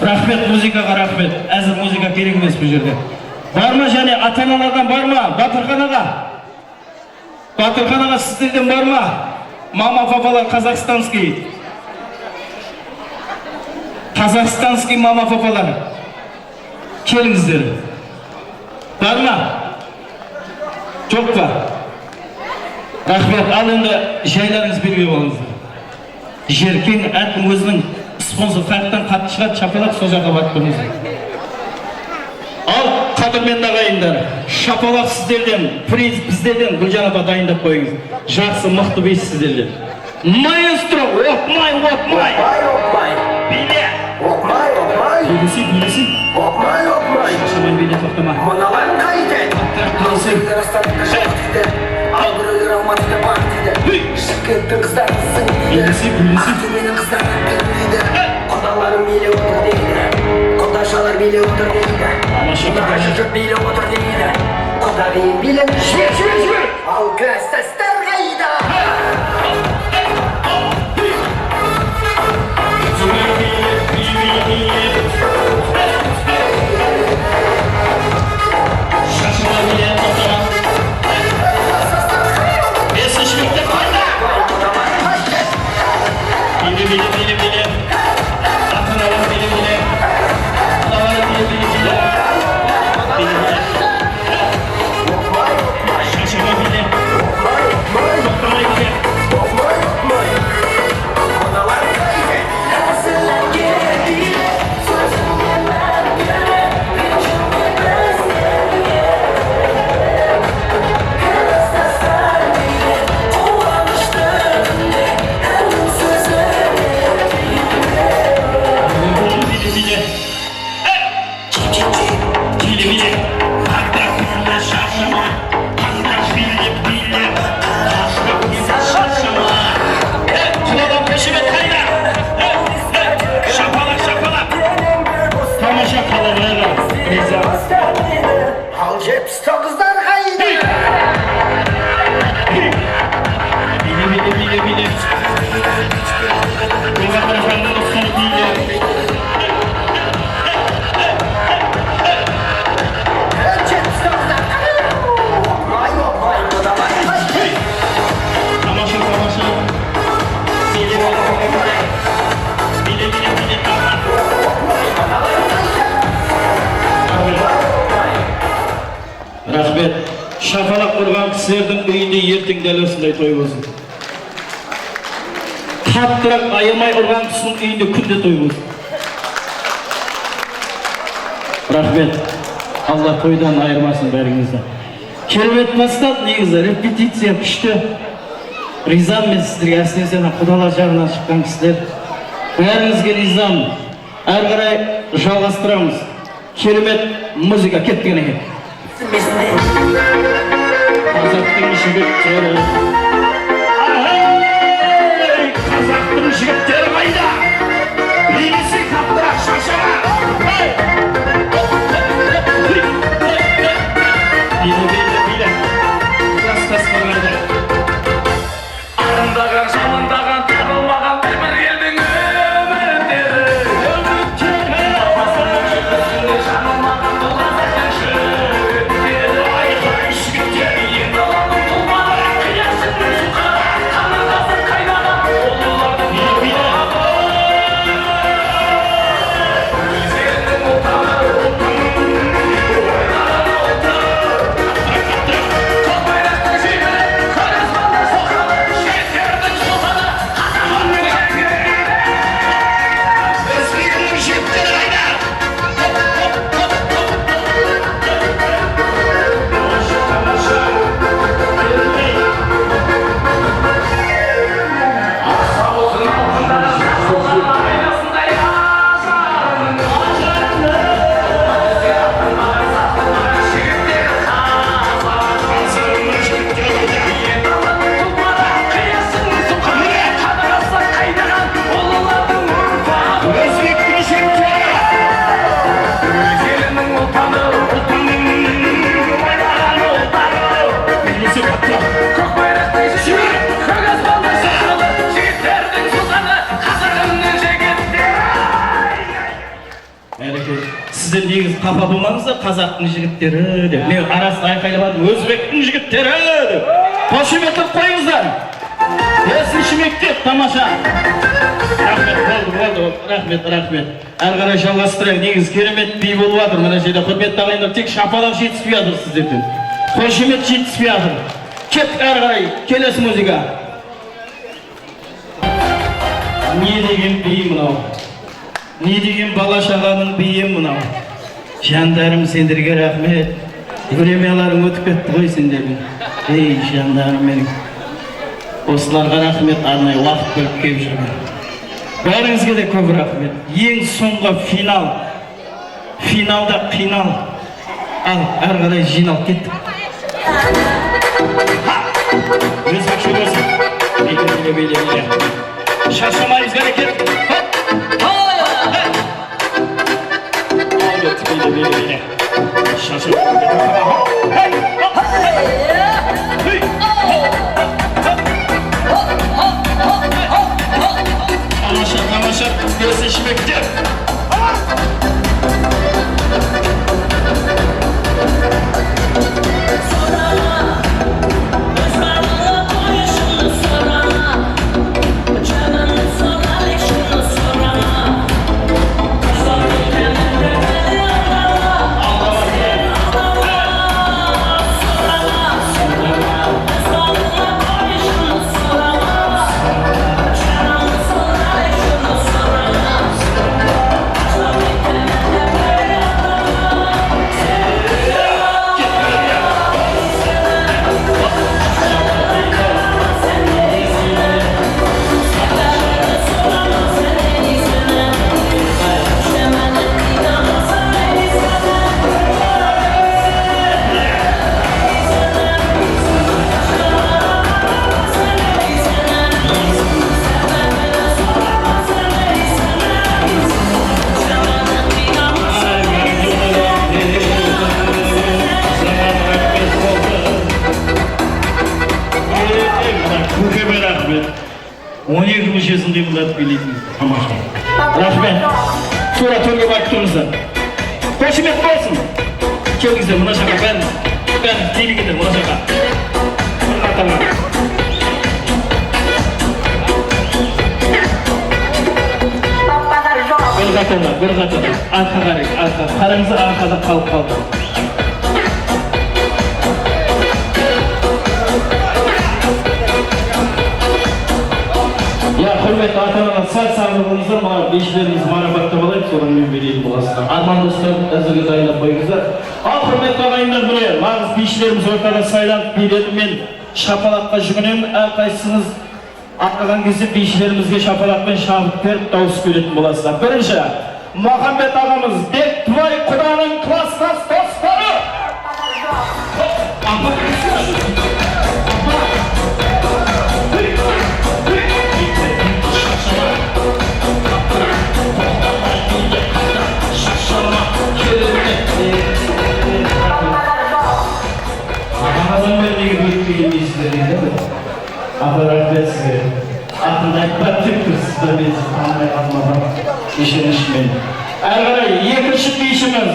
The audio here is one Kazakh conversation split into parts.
Рахмет, музыкаға рахмет. Әзір музыка керек емес бұл жерде. Барма және ата-аналардан барма, Батырханаға. Батырханаға сіздерден барма. Мама, папалар казахстанский. Казахстанский мама, папалар. Келіңіздер. Барма. Жоқ па. Рахмет, ал енді жайларыңыз белгілеп алыңыздар. Жеркен әттің өзінің спонсор қайттан қатты шығады, шапалақ сол жаққа барып көріңіздер. Ал қадірменді ағайындар, шапалақ сіздерден, приз біздерден Гүлжан апа дайындап қойыңыз. Жақсы, мықты бейс сіздерден. Маэстро, опмай. Биле. Опмай. Билесі. Опмай. Шашамай биле тоқтама. Мыналар қайтет. Қалсыңдар астарында жоқ дейді. Ал біреулер алматыда бар дейді. Шымкенттің қыздары сың дейді. Ақтөбенің қыздары кім дейді. Құдаларым биле отыр дейді. Құдашалар биле отыр дейді. Құдашы жұрт биле отыр дейді. Құдағиын биле. Жібер. Ал кластастар қайда? Ал жетпіс тоғыздар қайда? Биле. Рахмет. Шапалақ ұрған кісілердің үйінде ертең дәл осындай той болсын. Қаттырақ аямай ұрған кісінің үйінде күнде той болсын. Рахмет. Алла тойдан айырмасын бәріңізді. Керемет бастап, негізі репетиция күшті. Ризамын мен сіздерге, әсіресе құдалар жағынан шыққан кісілер. Бәріңізге ризам. Әрі қарай жалғастырамыз. Керемет музыка кеткен екен. Қазақтың жігіттері, қазақтың жігіттері қайда? Билесі қаптырақ шашаға. Биле. Класс қайда? Арындаған, жалындаған, табылмаған бір елдің өмірдері. Жанылмаған бұл қазақтың жігіттері. Айқай жігіттері, енді аланың тұлманы. Қиясын өзі Сіздер негіз қапа болмаңыздар, қазақтың жігіттері деп. Мен арасын айқайлабадым, өзбектің жігіттері деп. Қошеметтеп қойыңыздар. Бесінші мектеп тамаша. Рахмет, болды, рахмет. Әрі қарай жалғастырайық. Негіз керемет би болып жатыр. Мына жерде құрметті ағайындар, тек шапалақ жетіспей жатыр сіздерден. Қошемет жетіспей жатыр. Кеттік әрі қарай, келесі музыка. Не деген би мынау? Не деген бала-шағаның биі мынау? Жандарым, сендерге рахмет. Премияларың өтіп кетті ғой сендердің. Ей, жандарым менің. Осыларға рахмет, арнайы уақыт бөліп келіп жүрген. Бәріңізге де көп рахмет. Ең соңғы финал. Финалда қинал. Ал, әрі қарай жиналып кеттік. Өз бақшы болсын. Бейле. Шаршамайыз керек. Бейле. Тамаша, бесінші мектеп. Тамаша. Рахмет. Тура төрге барып тұрыңыздар. Қошемет болсын. Келіңіздер мына жаққа, бәрін телегендер мына жаққа. Бір қатар. Арқа қарай, арқа. Қараңыздар, арқада қалып қалды. Құрметті ата-аналар, сәл-сабырларыңыздар, мына бишілерімізді марапаттап алайық, содан мен берейін боласыздар. Арман достар, әзірге дайындап қойыңыздар. Ал құрметті ағайындар, міне нағыз бишілеріміз ортада сайланып биледі. Мен шапалаққа жүгінемін, әрқайсыңыз атқаған кезде бишілерімізге шапалақпен шабыт беріп дауыс беретін боласыздар. Бірінші, Махамбет ағамыз, Бектібай Құданың класстас достары. Апарат сізге. Атын айтпап тектірсіз бір бесі қандай қалмаған ешенішмен. Әрі қарай екінші бишіміз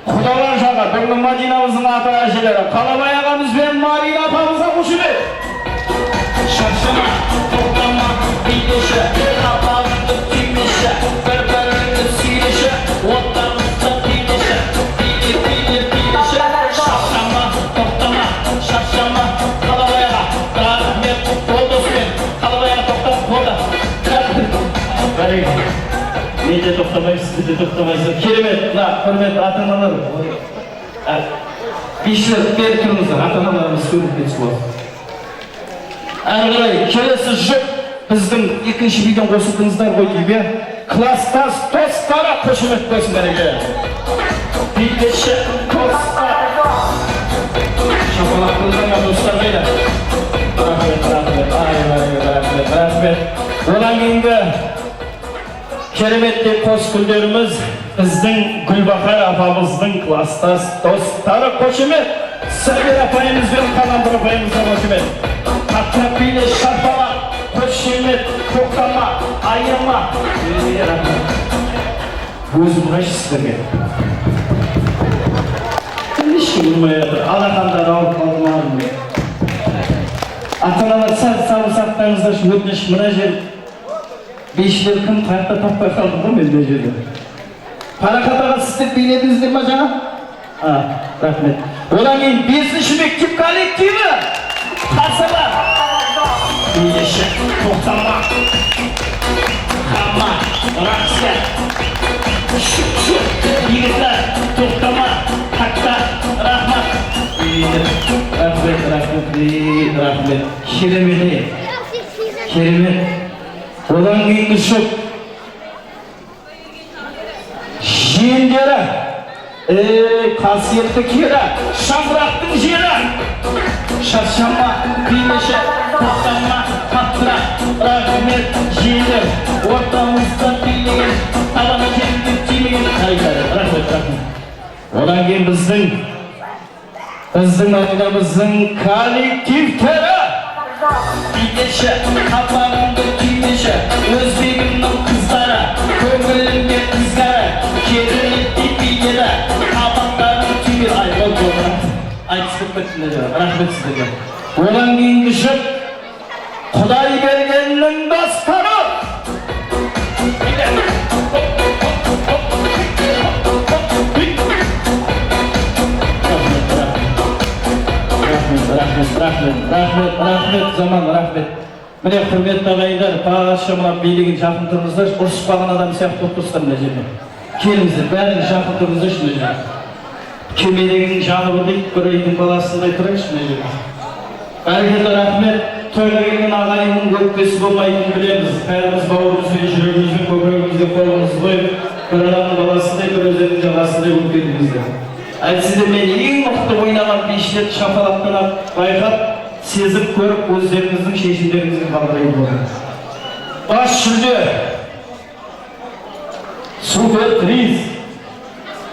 Құдалар жаға бүгін Мадинамыздың ата әжелері Қалабай ағамыз бен Марина апамызға қошемет. Шаршама, тоқтама, билеші, апамызды түймеші, бір-біріңді сүйреші, оттамызды билеші, билеші. Шаршама, тоқтама, шаршама, Қалабай аға, рахмет, болдысымен, Қалабай аға тоқтап болды. Бәрекелді. Мен де тоқтамайсыз, сіз де тоқтамайсыз. Керемет, мына құрметті ата-аналар. Бишілер беріп тұрыңыздар, ата-аналарымыз көмекке түсіп олады. Әрі қарай, келесі жұп біздің екінші биден қосылдыңыздар ғой дейбе. Класстас достары қошемет болсын бәрекелді. Бидеші достар. Шапалақ қылдыңа достар қайда. Рахмет. Одан кейінгі кереметте қос күлдеріміз біздің Гүлбақар апамыздың класстас достары қошемет. Сәбир апайымыз бен Қанамбыр апайымызға қошемет. Қаттап биле шарпалақ, қошемет, тоқтама, айырма. өзім қайшы сіздерге ешкім білмей жатыр алақандар алып қалдым ата-аналар сау сақтаңыздаршы өтініш мына жер бейшілер кім қайықта таппай қалды ғой мен мына жерде Парақат аға сіздер биледіңіздер ма жаңа? Рахмет. Одан кейін 5-ші мектеп коллективі қарсыға билеші тоқтама қама рақсы бигізді тоқтама қақта рахмат рахмет керемет одан кейінгі шоқ жиендері қасиетті кері шамырақтың жері шаршама билеші тоқтама қаттыра рахмет жиендер ортамызда билеген табаны жерге тимеген рахмет одан кейін біздің айнамыздың коллективтері билеші қапағымды кимеші өзбегімнің қыздары көңілімде ызғары кереметтей билері қабақтарын түймер айтысып кеттіңдер рахмет сіздерге одан кейінгі жұп құдай бергеннің достары рахмет заман рахмет міне құрметті ағайындар пағашы мына билеген жақын тұрыңыздар ұрысып қалған адам сияқты болып тұрсыздар мына жерде келіңіздер бәріңіз жақын тұрыңыздаршы мына жерде кемелегінің жаны бір дейді бір үйдің баласындай тұрайықшы мына жерде бәрекелді рахмет тойға келген ағайынның өкпесі болмайтынын білеміз бәріміз бауырымызбен жүрегімізбен көкірегімізге қолымызды қойып бір адамның баласындай бір өзеннің жағасындай болып келдіңіздер әйтсе де мен ең мықты ойнаған бишілерді шапалақпен ақ байқап сезіп көріп өздеріңіздің шешімдеріңізге қалдырайын болдым бас жүлде суперприз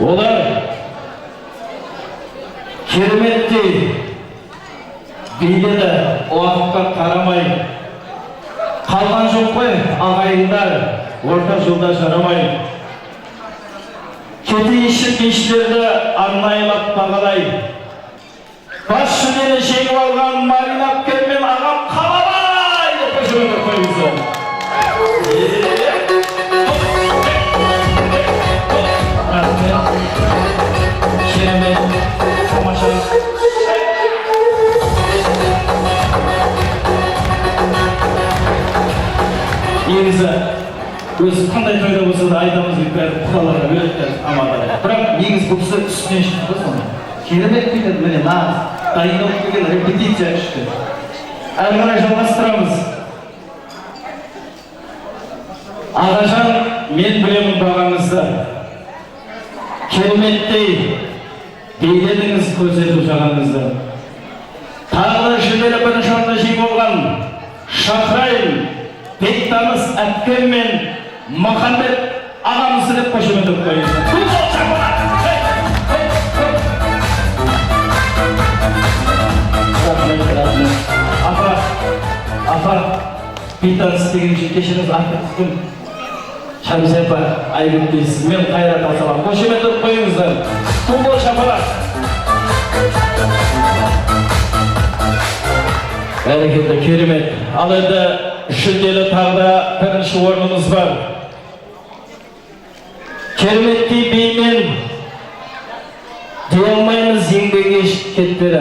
олар кереметтей биледі уақытқа қарамай қалған жоқ қой ағайындар орта жолда жарамай кетейінші бишілерді арнайылап бағалай бас жүлдені жеңіп алған Марина әпкем мен ағам қалабай деп қошемет қойыңыздар керемет тамаша негізі өзі қандай тойда болса да айтамыз деп бәрі құдаларға береді амандайды бірақ негізі бұл кісі үстінен шықты ғой соны керемет биледі міне нағыз дайындалып келген репетиция күшті әрі қарай жалғастырамыз ағажан мен білемін бағаңызды кереметтей биледіңіз көрсету жағаңызды тағы да жүлделі бірінші орында жеңіп алған шақырайын бектаныс әпкем мен Махамбет ағамызды деп қошемет қойыңыздар апа бейтаныс деген үшін кешіріңіз артықпын шамсапа айбектейсіз мен қайрат алсалам қошемет қойыңыздар футбол шапалақ бәрекелді керемет ал енді жүлделі тағы да бірінші орнымыз бар кереметтей бимен дей алмаймыз еңбегі кетпеді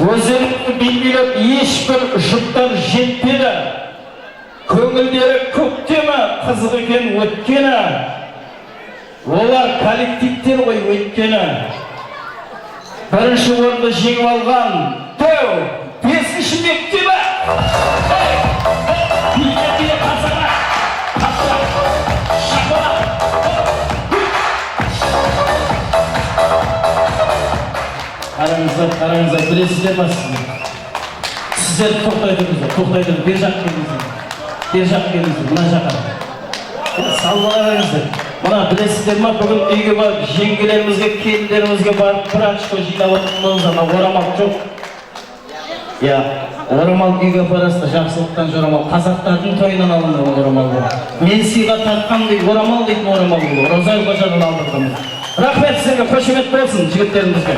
өздеріңді билеп ешбір жұптар жетпеді көңілдері көктемі қызық екен өткені олар коллективтер ғой өткені бірінші орынды жеңіп алған дөу 5-ші мектебі қараңыздар білесіздер ма сіздер тоқтай тұрыңыздар бер жақ келіңіздер мына жаққа салып алыңыздар мына білесіздер ма бүгін үйге барып жеңгелерімізге келіндерімізге барып бір очко жинап отырмыз ана орамал жоқ иә Орамал күйге апарасыздар, жақсылықтан жорамал. Қазақтардың тойынан алынған орамал бұл. Мен сыйға тартқан дейді, орамал дейтін орамал бұл. Розай қожадан алдырдым. Рахмет сіздерге, қошемет болсын жігіттерімізге.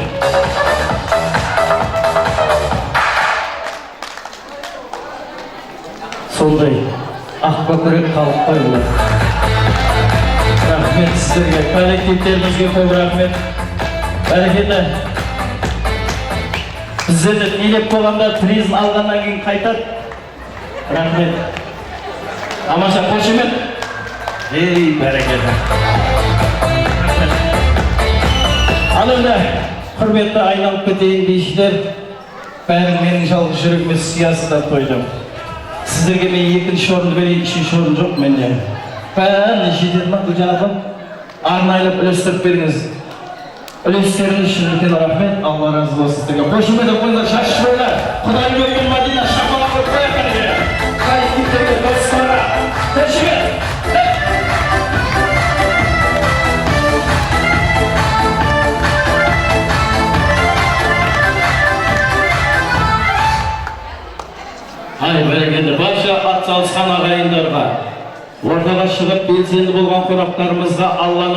Сондай ақбөкірек халық қой бұлар. Рахмет сіздерге, коллективтерімізге көп рахмет. Бәрекелді. Біздерді нелеп болғанда призм алғаннан кейін қайтады. Рахмет. Аманша қошемет. Ей, бәрекелді. Ал енді, құрметті айналып кетейін дейшілер, бәрін менің жалғыз жүрегіме сиясыдан қойдым. Сіздерге мен екінші орынды берейін, үшінші орын жоқ менде. Бәрін жетеді ма, Гүлжан апам? Арнайлап үлестіріп беріңіз. Үлестеріңіз үшін үлкен рахмет, Алла разы болсын сіздерге. Қошемет қойыңдар, шашшылар, Құдай берген Мадина шапалақ қойып қояққа. Коллективтерге, достарға, қошемет. Ай, бәрекелді, барша атсалысқан ағайындарға, ортаға шығып белсенді болған қонақтарымызға Алланың